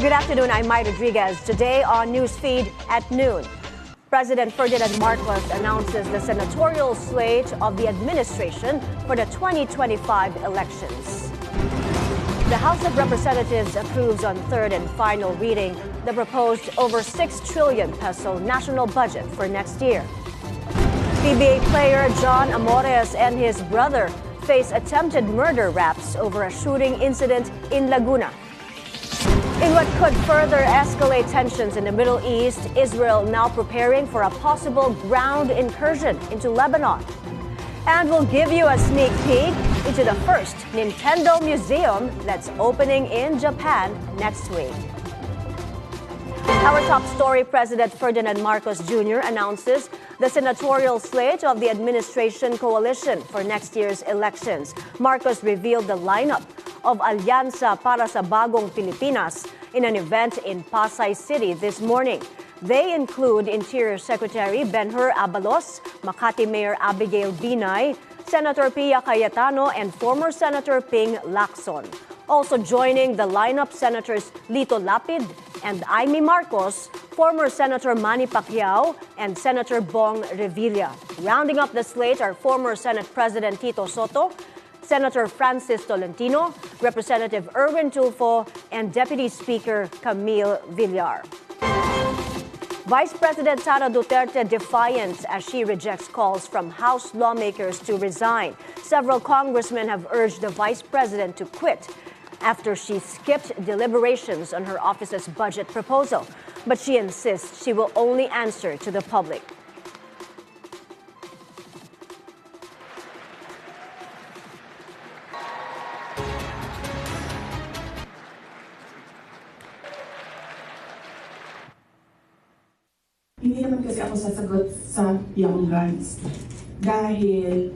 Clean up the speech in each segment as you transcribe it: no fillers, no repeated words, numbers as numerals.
Good afternoon, I'm Mai Rodriguez. Today on Newsfeed at noon, President Ferdinand Marcos announces the senatorial slate of the administration for the 2025 elections. The House of Representatives approves on third and final reading the proposed over 6 trillion peso national budget for next year. PBA player John Amores and his brother face attempted murder raps over a shooting incident in Laguna. In what could further escalate tensions in the Middle East, Israel now preparing for a possible ground incursion into Lebanon. And we'll give you a sneak peek into the first Nintendo museum that's opening in Japan next week. Our top story, President Ferdinand Marcos Jr. announces the senatorial slate of the administration coalition for next year's elections. Marcos revealed the lineup of Alyansa para sa Bagong Pilipinas in an event in Pasay City this morning. They include Interior Secretary Benhur Abalos, Makati Mayor Abigail Binay, Senator Pia Cayetano, and former Senator Ping Lacson. Also joining the lineup, Senators Lito Lapid and Amy Marcos, former Senator Manny Pacquiao, and Senator Bong Revilla. Rounding up the slate are former Senate President Tito Soto, Senator Francis Tolentino, Representative Erwin Tulfo, and Deputy Speaker Camille Villar. Vice President Sara Duterte defiant as she rejects calls from House lawmakers to resign. Several congressmen have urged the Vice President to quit after she skipped deliberations on her office's budget proposal. But she insists she will only answer to the public. Hindi naman kasi ako sasagot sa young guns dahil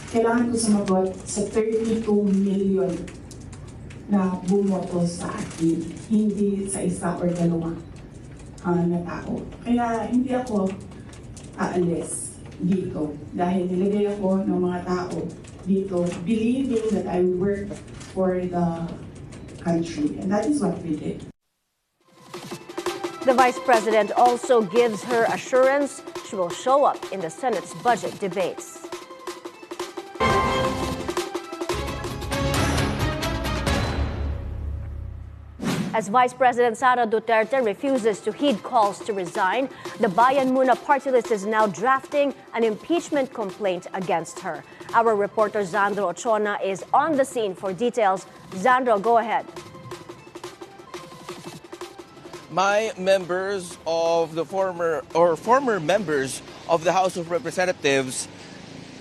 kailangan ko sumagot sa 32 million na bumoto sa akin, hindi sa isa or dalawa na tao. Kaya hindi ako aalis dito dahil nilagay ako ng mga tao dito believing that I work for the country, and that is what we did. The Vice President also gives her assurance she will show up in the Senate's budget debates. As Vice President Sara Duterte refuses to heed calls to resign, the Bayan Muna party list is now drafting an impeachment complaint against her. Our reporter Zandro Ochona is on the scene for details. Zandro, go ahead. Members of the former members of the House of Representatives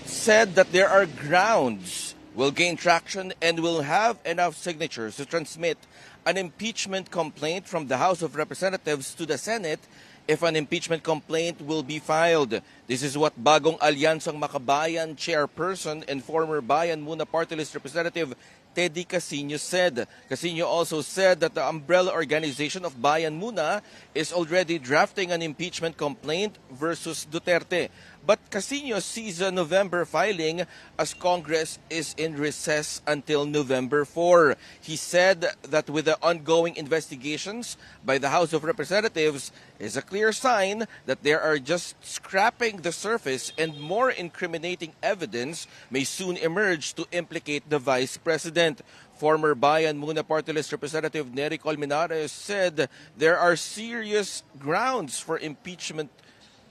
said that there are grounds will gain traction and will have enough signatures to transmit an impeachment complaint from the House of Representatives to the Senate if an impeachment complaint will be filed. This is what Bagong Alyansang Makabayan chairperson and former Bayan Muna party list representative Teddy Casino said. Casino also said that the umbrella organization of Bayan Muna is already drafting an impeachment complaint versus Duterte. But Casino sees a November filing as Congress is in recess until November 4. He said that with the ongoing investigations by the House of Representatives is a clear sign that they are just scrapping the surface and more incriminating evidence may soon emerge to implicate the Vice President. Former Bayan Muna party list representative Nery Colmenares said there are serious grounds for impeachment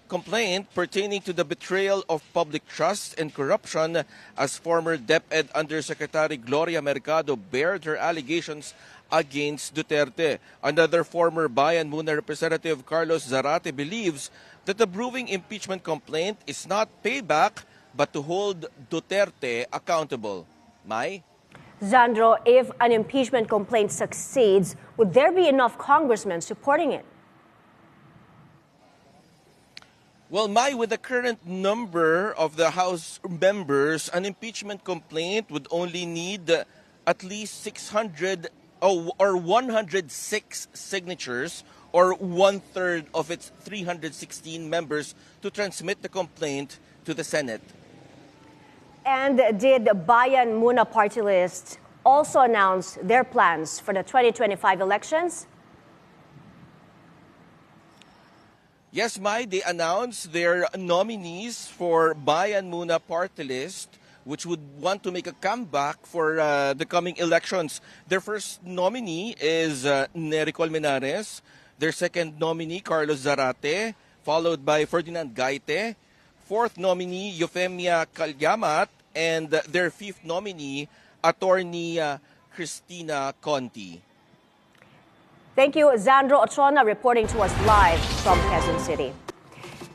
complaint pertaining to the betrayal of public trust and corruption as former DepEd Undersecretary Gloria Mercado bared her allegations against Duterte. Another former Bayan Muna representative Carlos Zarate believes that the brewing impeachment complaint is not payback but to hold Duterte accountable. Mai? Zandro, if an impeachment complaint succeeds, would there be enough congressmen supporting it? Well, Mai, with the current number of the House members, an impeachment complaint would only need at least 600 or 106 signatures or one-third of its 316 members to transmit the complaint to the Senate. And did Bayan Muna party list also announced their plans for the 2025 elections. Yes, Mai, they announced their nominees for Bayan Muna party list, which would want to make a comeback for the coming elections. Their first nominee is Nery Colmenares. Their second nominee, Carlos Zarate, followed by Ferdinand Gaite. Fourth nominee, Eufemia Calyamat. And their fifth nominee, Attorney Cristina Conti. Thank you, Zandro Otrona, reporting to us live from Quezon City.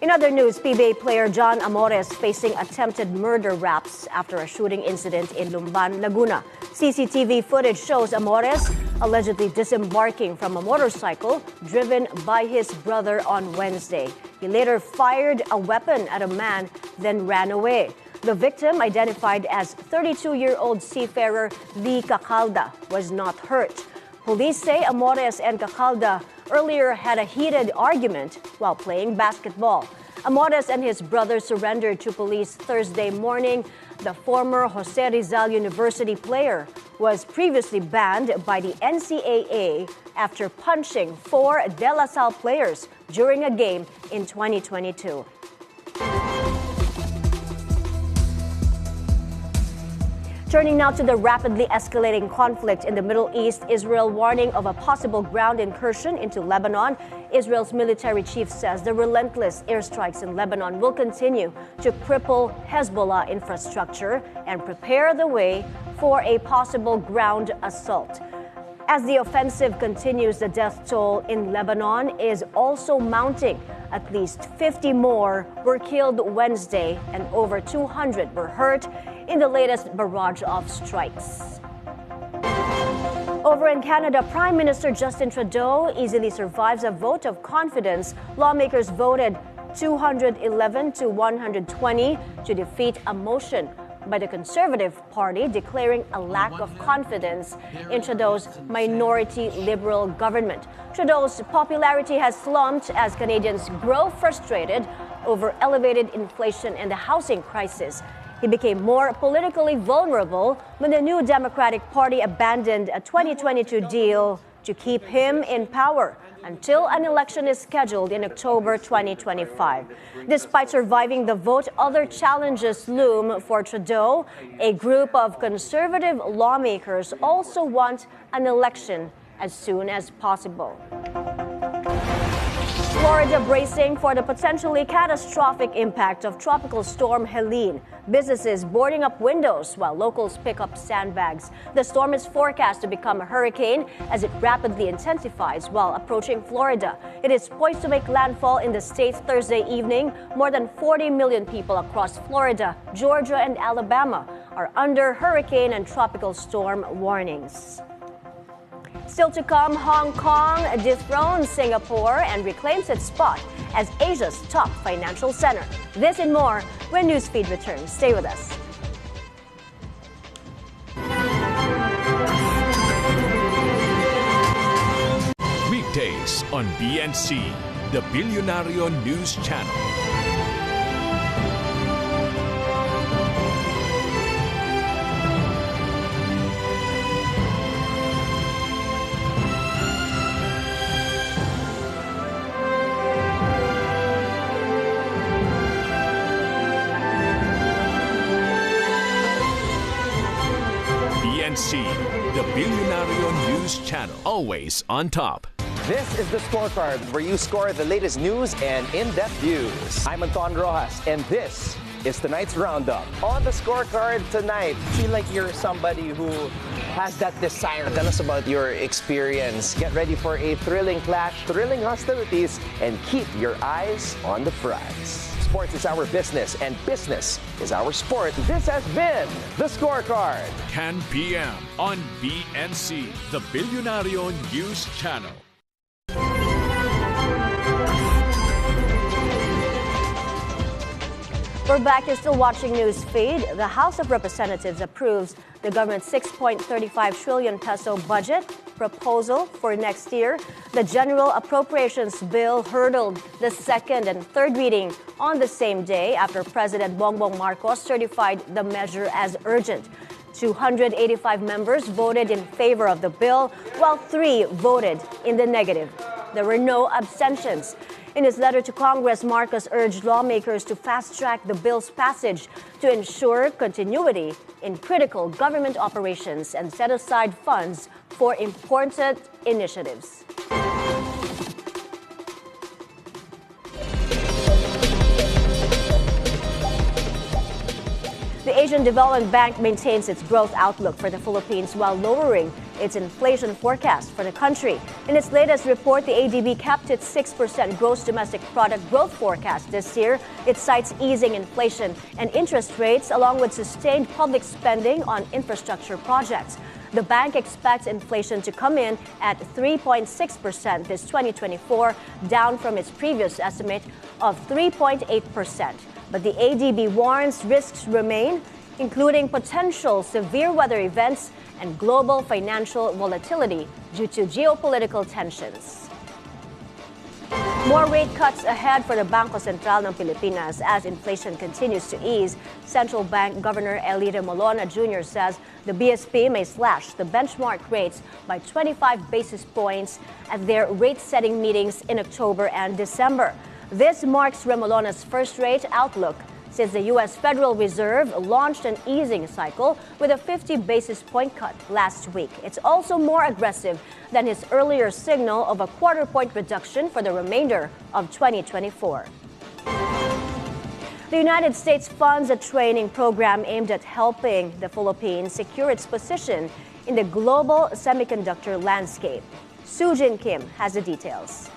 In other news, PBA player John Amores facing attempted murder raps after a shooting incident in Lumban, Laguna. CCTV footage shows Amores allegedly disembarking from a motorcycle driven by his brother on Wednesday. He later fired a weapon at a man, then ran away. The victim, identified as 32-year-old seafarer Lee Cacalda, was not hurt. Police say Amores and Cacalda earlier had a heated argument while playing basketball. Amores and his brother surrendered to police Thursday morning. The former Jose Rizal University player was previously banned by the NCAA after punching 4 De La Salle players during a game in 2022. Turning now to the rapidly escalating conflict in the Middle East, Israel warning of a possible ground incursion into Lebanon. Israel's military chief says the relentless airstrikes in Lebanon will continue to cripple Hezbollah infrastructure and prepare the way for a possible ground assault. As the offensive continues, the death toll in Lebanon is also mounting. At least 50 more were killed Wednesday and over 200 were hurt in the latest barrage of strikes. Over in Canada, Prime Minister Justin Trudeau easily survives a vote of confidence. Lawmakers voted 211 to 120 to defeat a motion by the Conservative Party declaring a lack of confidence in Trudeau's minority Liberal government. Trudeau's popularity has slumped as Canadians grow frustrated over elevated inflation and the housing crisis. He became more politically vulnerable when the New Democratic Party abandoned a 2022 deal to keep him in power until an election is scheduled in October 2025. Despite surviving the vote, other challenges loom for Trudeau. A group of conservative lawmakers also want an election as soon as possible. Florida bracing for the potentially catastrophic impact of Tropical Storm Helene. Businesses boarding up windows while locals pick up sandbags. The storm is forecast to become a hurricane as it rapidly intensifies while approaching Florida. It is poised to make landfall in the state Thursday evening. More than 40 million people across Florida, Georgia, and Alabama are under hurricane and tropical storm warnings. Still to come, Hong Kong dethrones Singapore and reclaims its spot as Asia's top financial center. This and more when Newsfeed returns. Stay with us. Weekdays on BNC, the Bilyonaryo News Channel. The Bilyonaryo News Channel, always on top. This is the scorecard where you score the latest news and in-depth views. I'm Anton Rojas, and this is tonight's roundup. On the scorecard tonight, feel like you're somebody who has that desire. Tell us about your experience. Get ready for a thrilling clash, thrilling hostilities, and keep your eyes on the prize. Sports is our business, and business is our sport. This has been the scorecard. 10 p.m. on BNC, the Bilyonaryo News Channel. We're back. You're still watching Newsfeed. The House of Representatives approves the government's 6.35 trillion peso budget proposal for next year. The General Appropriations Bill hurdled the second and third reading on the same day after President Bongbong Marcos certified the measure as urgent. 285 members voted in favor of the bill, while 3 voted in the negative. There were no abstentions. In his letter to Congress, Marcos urged lawmakers to fast-track the bill's passage to ensure continuity in critical government operations and set aside funds for important initiatives. The Asian Development Bank maintains its growth outlook for the Philippines while lowering its inflation forecast for the country. In its latest report, the ADB kept its 6% gross domestic product growth forecast this year. It cites easing inflation and interest rates along with sustained public spending on infrastructure projects. The bank expects inflation to come in at 3.6% this 2024, down from its previous estimate of 3.8%. But the ADB warns risks remain, including potential severe weather events and global financial volatility due to geopolitical tensions. More rate cuts ahead for the Bangko Sentral ng Pilipinas as inflation continues to ease. Central Bank Governor Elida Molona Jr. says the BSP may slash the benchmark rates by 25 basis points at their rate-setting meetings in October and December. This marks Remolona's first rate outlook since the U.S. Federal Reserve launched an easing cycle with a 50 basis point cut last week. It's also more aggressive than his earlier signal of a quarter-point reduction for the remainder of 2024. The United States funds a training program aimed at helping the Philippines secure its position in the global semiconductor landscape. Sujin Kim has the details.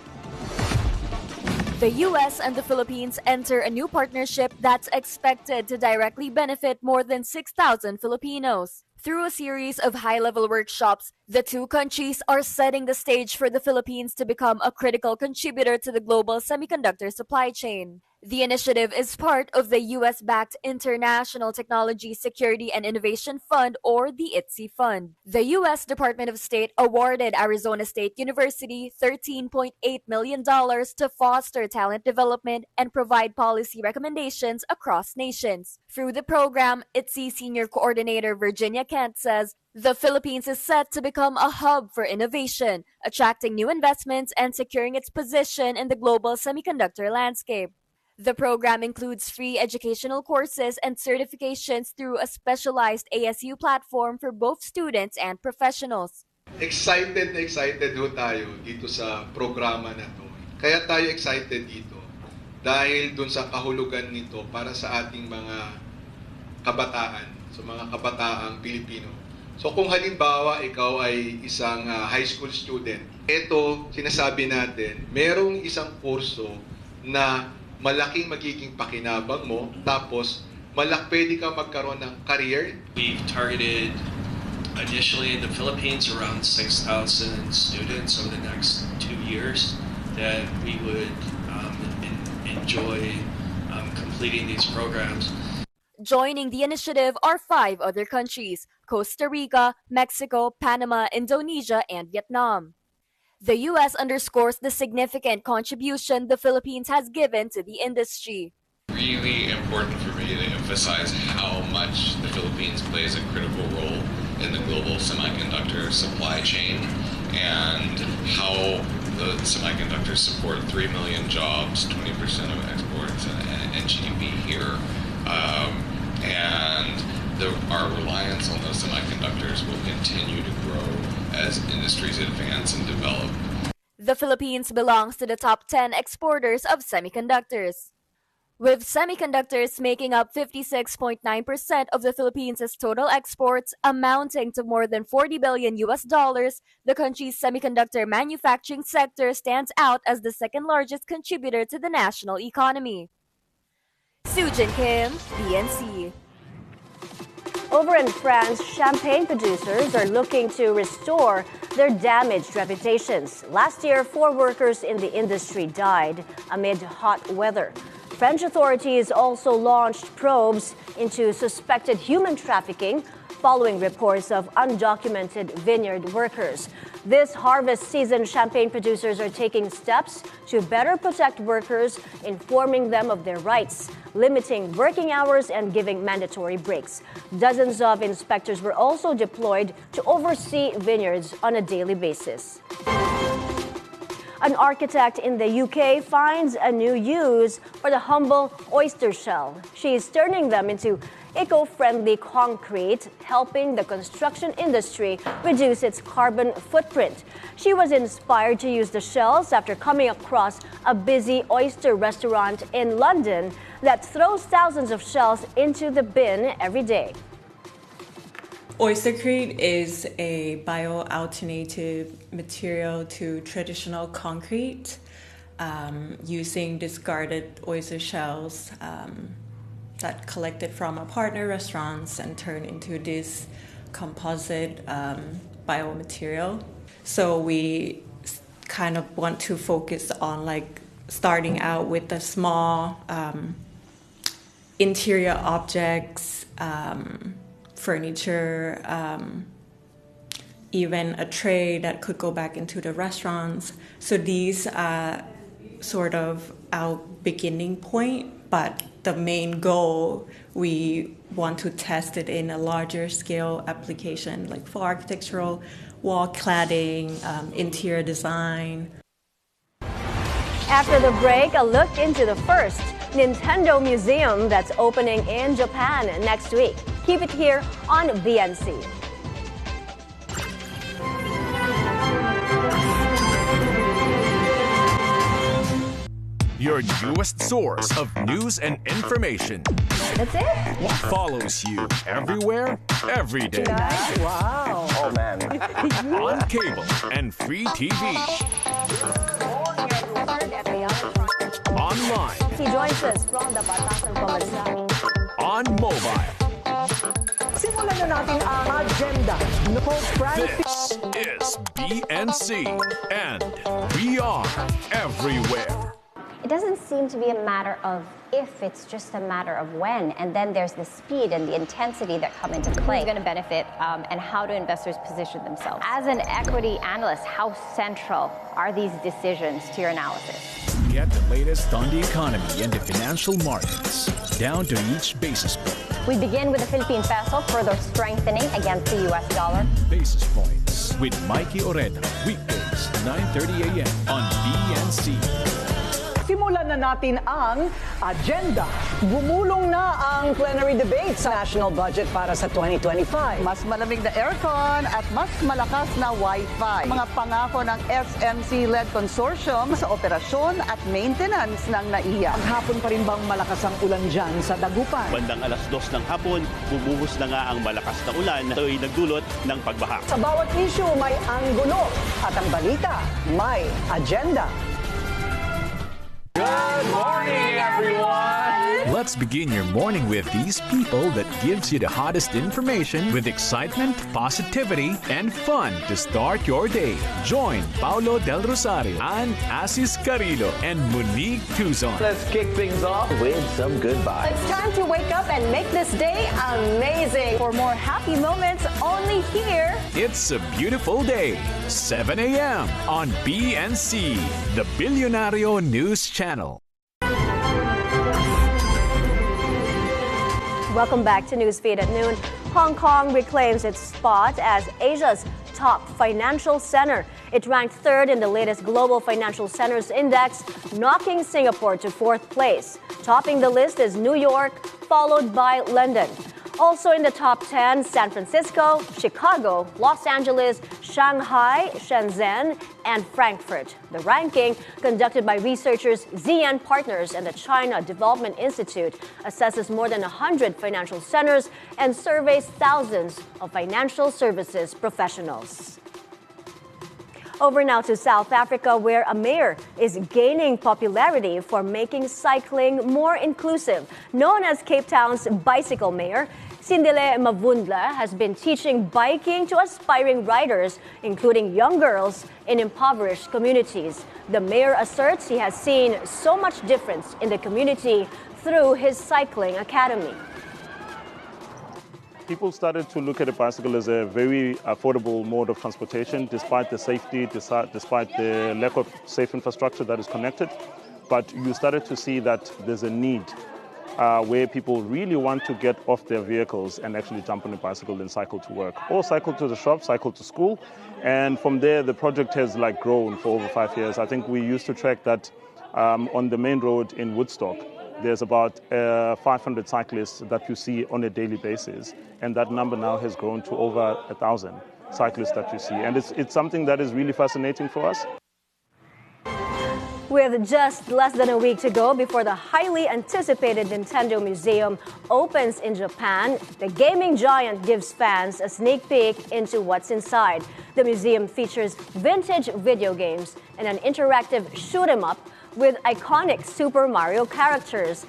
The U.S. and the Philippines enter a new partnership that's expected to directly benefit more than 6,000 Filipinos. Through a series of high-level workshops, the two countries are setting the stage for the Philippines to become a critical contributor to the global semiconductor supply chain. The initiative is part of the U.S.-backed International Technology Security and Innovation Fund, or the ITSI Fund. The U.S. Department of State awarded Arizona State University $13.8 million to foster talent development and provide policy recommendations across nations. Through the program, ITSI Senior Coordinator Virginia Kent says, the Philippines is set to become a hub for innovation, attracting new investments and securing its position in the global semiconductor landscape. The program includes free educational courses and certifications through a specialized ASU platform for both students and professionals. Excited na excited ho tayo dito sa programa na to. Kaya tayo excited dito dahil dun sa kahulugan nito para sa ating mga kabataan, sa mga kabataang Pilipino. So kung halimbawa ikaw ay isang high school student, ito sinasabi natin, merong isang kurso na malaking magiging pakinabang mo, tapos pwede ka magkaroon ng career. We've targeted initially in the Philippines around 6,000 students over the next 2 years that we would enjoy completing these programs. Joining the initiative are 5 other countries: Costa Rica, Mexico, Panama, Indonesia, and Vietnam. The U.S. underscores the significant contribution the Philippines has given to the industry. Really important for me to emphasize how much the Philippines plays a critical role in the global semiconductor supply chain and how the semiconductors support 3 million jobs, 20% of exports and GDP here. Our reliance on those semiconductors will continue to grow as industries advance and develop. The Philippines belongs to the top 10 exporters of semiconductors. With semiconductors making up 56.9% of the Philippines' total exports, amounting to more than $40 billion, the country's semiconductor manufacturing sector stands out as the second largest contributor to the national economy. Sujin Kim, BNC. Over in France, champagne producers are looking to restore their damaged reputations. Last year, 4 workers in the industry died amid hot weather. French authorities also launched probes into suspected human trafficking following reports of undocumented vineyard workers. This harvest season, champagne producers are taking steps to better protect workers, informing them of their rights, limiting working hours, and giving mandatory breaks. Dozens of inspectors were also deployed to oversee vineyards on a daily basis. An architect in the UK finds a new use for the humble oyster shell. She is turning them into eco-friendly concrete, helping the construction industry reduce its carbon footprint. She was inspired to use the shells after coming across a busy oyster restaurant in London that throws thousands of shells into the bin every day. Oystercrete is a bioalternative material to traditional concrete, using discarded oyster shells that collected from our partner restaurants and turned into this composite biomaterial. So we kind of want to focus on like starting out with the small interior objects, furniture, even a tray that could go back into the restaurants. So these are sort of our beginning point, but the main goal, we want to test it in a larger scale application, like for architectural, wall cladding, interior design. After the break, a look into the first Nintendo museum that's opening in Japan next week. Keep it here on BNC. Your newest source of news and information. That's it? Follows you everywhere, every day. Wow. Oh, man. On cable and free TV. Online. He joins us from the Batasang Komersyal. On mobile. Simulan na natin ang agenda. This is BNC, and we are everywhere. It doesn't seem to be a matter of if, it's just a matter of when. And then there's the speed and the intensity that come into play. Who's going to benefit and how do investors position themselves? As an equity analyst, how central are these decisions to your analysis? Get the latest on the economy and the financial markets, down to each basis point. We begin with the Philippine peso further strengthening against the US dollar. Basis Points with Mikey Oreta, weekdays 9:30 a.m. on BNC. Simulan na natin ang agenda. Gumulong na ang plenary debate sa national budget para sa 2025. Mas malamig na aircon at mas malakas na Wi-Fi. Mga pangako ng SMC-led consortium sa operasyon at maintenance ng NAIA. Maghapon pa rin bang malakas ang ulan dyan sa Dagupan? Bandang 2:00 ng hapon, bumuhos na nga ang malakas na ulan na ito'y nagdulot ng pagbaha. Sa bawat issue may anggulo at ang balita may agenda. Good morning, everyone! Let's begin your morning with these people that gives you the hottest information with excitement, positivity, and fun to start your day. Join Paulo Del Rosario and Asis Carrillo and Monique Tuzon. Let's kick things off with some good vibes. It's time to wake up and make this day amazing. For more happy moments only here. It's a beautiful day. 7 a.m. on BNC, the Bilyonaryo News Channel. Welcome back to Newsfeed at noon. Hong Kong reclaims its spot as Asia's top financial center. It ranked third in the latest Global Financial Centers Index, knocking Singapore to fourth place. Topping the list is New York, followed by London. Also in the top 10, San Francisco, Chicago, Los Angeles, Shanghai, Shenzhen, and Frankfurt. The ranking, conducted by researchers ZN Partners and the China Development Institute, assesses more than 100 financial centers and surveys thousands of financial services professionals. Over now to South Africa, where a mayor is gaining popularity for making cycling more inclusive. Known as Cape Town's bicycle mayor, Sindile Mavundla has been teaching biking to aspiring riders, including young girls in impoverished communities. The mayor asserts he has seen so much difference in the community through his cycling academy. People started to look at a bicycle as a very affordable mode of transportation, despite the safety, despite the lack of safe infrastructure that is connected. But you started to see that there's a need where people really want to get off their vehicles and actually jump on a bicycle and cycle to work, or cycle to the shop, cycle to school. And from there, the project has grown for over 5 years. I think we used to track that on the main road in Woodstock. There's about 500 cyclists that you see on a daily basis. And that number now has grown to over 1,000 cyclists that you see. And it's something that is really fascinating for us. With just less than a week to go before the highly anticipated Nintendo Museum opens in Japan, the gaming giant gives fans a sneak peek into what's inside. The museum features vintage video games and an interactive shoot-'em-up with iconic Super Mario characters.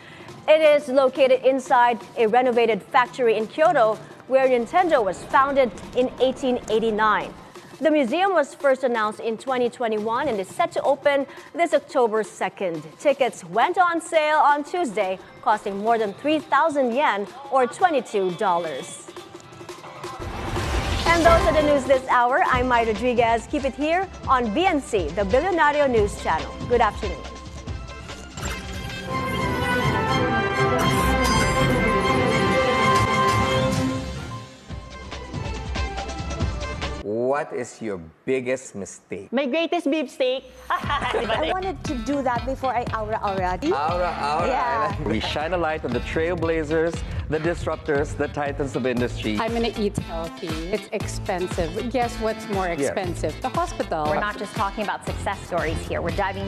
It is located inside a renovated factory in Kyoto, where Nintendo was founded in 1889. The museum was first announced in 2021 and is set to open this October 2nd. Tickets went on sale on Tuesday, costing more than 3,000 yen or $22. And those are the news this hour. I'm Mai Rodriguez. Keep it here on BNC, the Bilyonaryo News Channel. Good afternoon. What is your biggest mistake? My greatest beefsteak. I wanted to do that before I aura. Yeah. We shine a light on the trailblazers, the disruptors, the titans of industry. I'm going to eat healthy. It's expensive. Guess what's more expensive? The hospital. We're not just talking about success stories here. We're diving